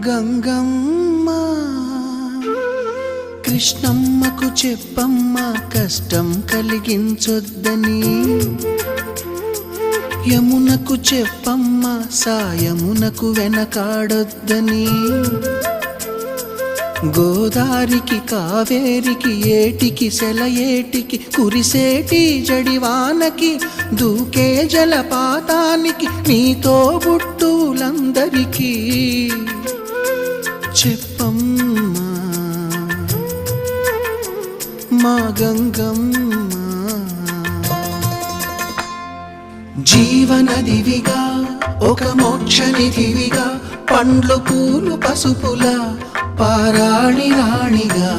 గంగమ్మ కృష్ణమ్మకు చెప్పమ్మ కష్టం కలిగించొద్దని, యమునకు చెప్పమ్మ సాయమునకు వెనకాడొద్దని, గోదారికి కావేరికి ఏటికి సెలయేటికి కురిసేటి జడివానకి దూకే జలపాతానికి నీతో బుట్టులందరికీ చెప్పమ్మా మా గంగమ్మ. జీవనదివిగా ఒక మోక్షనిధివిగా పండ్లు పూలు పసుపుల పారాణి రాణిగా